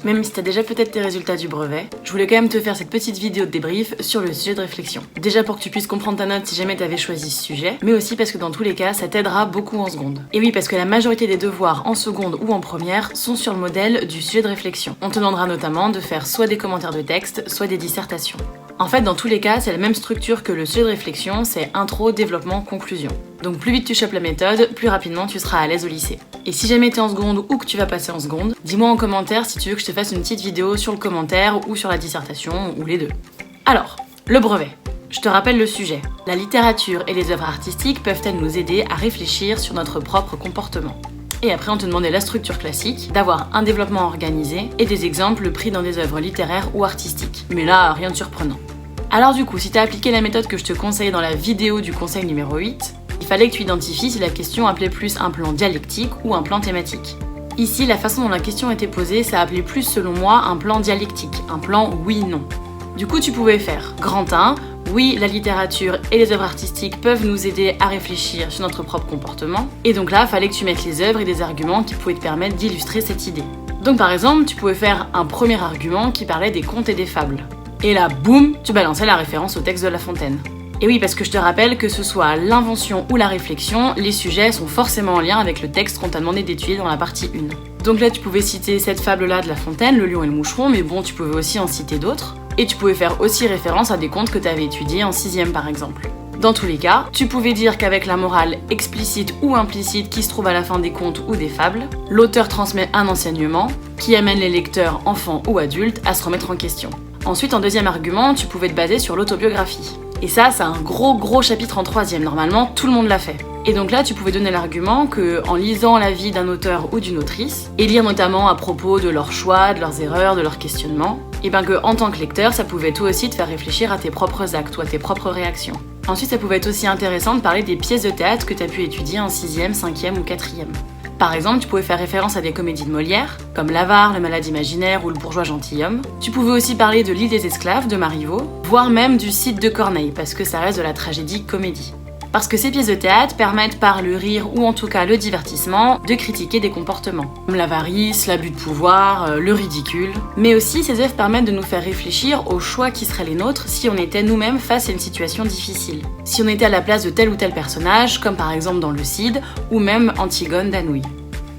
même si t'as déjà peut-être tes résultats du brevet, je voulais quand même te faire cette petite vidéo de débrief sur le sujet de réflexion. Déjà pour que tu puisses comprendre ta note si jamais t'avais choisi ce sujet, mais aussi parce que dans tous les cas, ça t'aidera beaucoup en seconde. Et oui, parce que la majorité des devoirs en seconde ou en première sont sur le modèle du sujet de réflexion. On te demandera notamment de faire soit des commentaires de texte, soit des dissertations. En fait, dans tous les cas, c'est la même structure que le sujet de réflexion, c'est intro, développement, conclusion. Donc plus vite tu chopes la méthode, plus rapidement tu seras à l'aise au lycée. Et si jamais t'es en seconde ou que tu vas passer en seconde, dis-moi en commentaire si tu veux que je te fasse une petite vidéo sur le commentaire ou sur la dissertation, ou les deux. Alors, le brevet. Je te rappelle le sujet. La littérature et les œuvres artistiques peuvent-elles nous aider à réfléchir sur notre propre comportement ? Et après on te demandait la structure classique, d'avoir un développement organisé et des exemples pris dans des œuvres littéraires ou artistiques. Mais là, rien de surprenant. Alors du coup, si t'as appliqué la méthode que je te conseillais dans la vidéo du conseil numéro 8, il fallait que tu identifies si la question appelait plus un plan dialectique ou un plan thématique. Ici, la façon dont la question était posée, ça appelait plus selon moi un plan dialectique, un plan oui-non. Du coup, tu pouvais faire grand 1, oui, la littérature et les œuvres artistiques peuvent nous aider à réfléchir sur notre propre comportement. Et donc là, il fallait que tu mettes les œuvres et des arguments qui pouvaient te permettre d'illustrer cette idée. Donc par exemple, tu pouvais faire un premier argument qui parlait des contes et des fables. Et là, boum, tu balançais la référence au texte de La Fontaine. Et oui, parce que je te rappelle que ce soit l'invention ou la réflexion, les sujets sont forcément en lien avec le texte qu'on t'a demandé d'étudier dans la partie 1. Donc là, tu pouvais citer cette fable-là de La Fontaine, Le Lion et le Moucheron, mais bon, tu pouvais aussi en citer d'autres. Et tu pouvais faire aussi référence à des contes que tu avais étudiés en 6ème par exemple. Dans tous les cas, tu pouvais dire qu'avec la morale explicite ou implicite qui se trouve à la fin des contes ou des fables, l'auteur transmet un enseignement qui amène les lecteurs, enfants ou adultes, à se remettre en question. Ensuite, en deuxième argument, tu pouvais te baser sur l'autobiographie. Et ça, c'est un gros chapitre en 3ème, normalement tout le monde l'a fait. Et donc là, tu pouvais donner l'argument que, en lisant la vie d'un auteur ou d'une autrice, et lire notamment à propos de leurs choix, de leurs erreurs, de leurs questionnements, et bien que, en tant que lecteur, ça pouvait toi aussi te faire réfléchir à tes propres actes ou à tes propres réactions. Ensuite, ça pouvait être aussi intéressant de parler des pièces de théâtre que tu as pu étudier en 6ème, 5ème ou 4ème. Par exemple, tu pouvais faire référence à des comédies de Molière, comme L'Avare, Le Malade imaginaire ou Le Bourgeois gentilhomme. Tu pouvais aussi parler de L'Île des esclaves de Marivaux, voire même du Cid de Corneille, parce que ça reste de la tragédie comédie. Parce que ces pièces de théâtre permettent par le rire ou en tout cas le divertissement de critiquer des comportements, comme l'avarice, l'abus de pouvoir, le ridicule. Mais aussi ces œuvres permettent de nous faire réfléchir aux choix qui seraient les nôtres si on était nous-mêmes face à une situation difficile. Si on était à la place de tel ou tel personnage, comme par exemple dans le Cid, ou même Antigone d'Anouilh.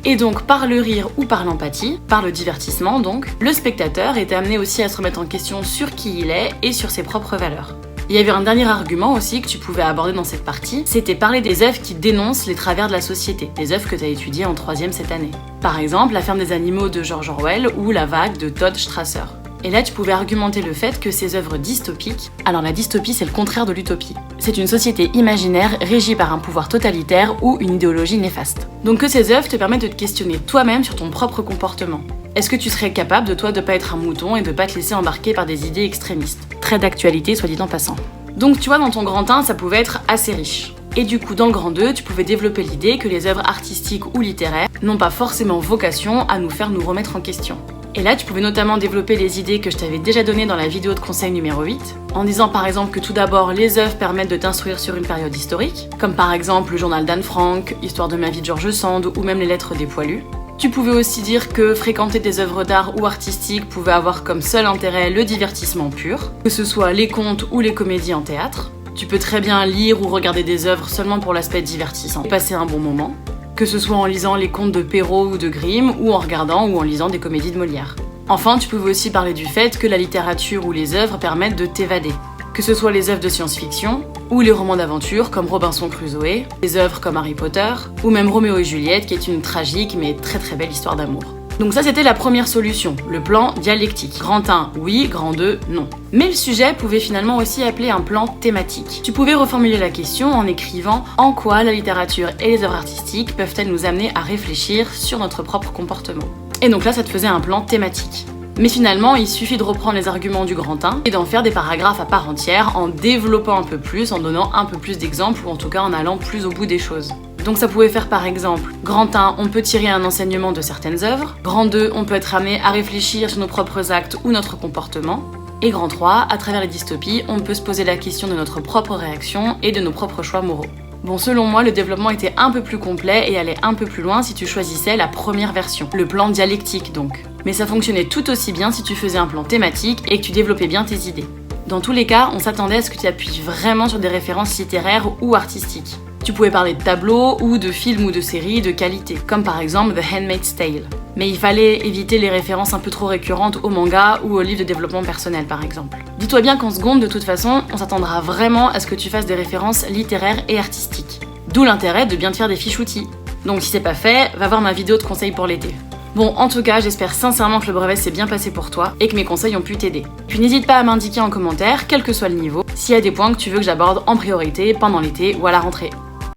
Et donc par le rire ou par l'empathie, par le divertissement donc, le spectateur est amené aussi à se remettre en question sur qui il est et sur ses propres valeurs. Il y avait un dernier argument aussi que tu pouvais aborder dans cette partie, c'était parler des œuvres qui dénoncent les travers de la société, des œuvres que tu as étudiées en 3ème cette année. Par exemple, La ferme des animaux de George Orwell ou La vague de Todd Strasser. Et là, tu pouvais argumenter le fait que ces œuvres dystopiques, alors la dystopie c'est le contraire de l'utopie. C'est une société imaginaire régie par un pouvoir totalitaire ou une idéologie néfaste. Donc que ces œuvres te permettent de te questionner toi-même sur ton propre comportement. Est-ce que tu serais capable de toi de pas être un mouton et de pas te laisser embarquer par des idées extrémistes ? Très d'actualité, soit dit en passant. Donc tu vois, dans ton grand 1, ça pouvait être assez riche. Et du coup, dans le grand 2, tu pouvais développer l'idée que les œuvres artistiques ou littéraires n'ont pas forcément vocation à nous faire nous remettre en question. Et là, tu pouvais notamment développer les idées que je t'avais déjà données dans la vidéo de conseil numéro 8, en disant par exemple que tout d'abord, les œuvres permettent de t'instruire sur une période historique, comme par exemple le journal d'Anne Frank, Histoire de ma vie de George Sand ou même les lettres des poilus. Tu pouvais aussi dire que fréquenter des œuvres d'art ou artistiques pouvait avoir comme seul intérêt le divertissement pur, que ce soit les contes ou les comédies en théâtre. Tu peux très bien lire ou regarder des œuvres seulement pour l'aspect divertissant et passer un bon moment, que ce soit en lisant les contes de Perrault ou de Grimm ou en regardant ou en lisant des comédies de Molière. Enfin, tu pouvais aussi parler du fait que la littérature ou les œuvres permettent de t'évader, que ce soit les œuvres de science-fiction ou les romans d'aventure comme Robinson Crusoe, les œuvres comme Harry Potter ou même Roméo et Juliette qui est une tragique mais très belle histoire d'amour. Donc ça c'était la première solution, le plan dialectique. Grand 1, oui, grand 2, non. Mais le sujet pouvait finalement aussi appeler un plan thématique. Tu pouvais reformuler la question en écrivant en quoi la littérature et les œuvres artistiques peuvent-elles nous amener à réfléchir sur notre propre comportement. Et donc là ça te faisait un plan thématique. Mais finalement, il suffit de reprendre les arguments du grand 1 et d'en faire des paragraphes à part entière en développant un peu plus, en donnant un peu plus d'exemples ou en tout cas en allant plus au bout des choses. Donc ça pouvait faire par exemple, grand 1, on peut tirer un enseignement de certaines œuvres, grand 2, on peut être amené à réfléchir sur nos propres actes ou notre comportement, et grand 3, à travers les dystopies, on peut se poser la question de notre propre réaction et de nos propres choix moraux. Bon, selon moi, le développement était un peu plus complet et allait un peu plus loin si tu choisissais la première version, le plan dialectique donc. Mais ça fonctionnait tout aussi bien si tu faisais un plan thématique et que tu développais bien tes idées. Dans tous les cas, on s'attendait à ce que tu appuies vraiment sur des références littéraires ou artistiques. Tu pouvais parler de tableaux ou de films ou de séries de qualité, comme par exemple The Handmaid's Tale. Mais il fallait éviter les références un peu trop récurrentes au manga ou aux livres de développement personnel par exemple. Dis-toi bien qu'en seconde, de toute façon, on s'attendra vraiment à ce que tu fasses des références littéraires et artistiques. D'où l'intérêt de bien te faire des fiches outils. Donc si c'est pas fait, va voir ma vidéo de conseils pour l'été. Bon, en tout cas, j'espère sincèrement que le brevet s'est bien passé pour toi et que mes conseils ont pu t'aider. Puis n'hésite pas à m'indiquer en commentaire, quel que soit le niveau, s'il y a des points que tu veux que j'aborde en priorité pendant l'été ou à la rentrée.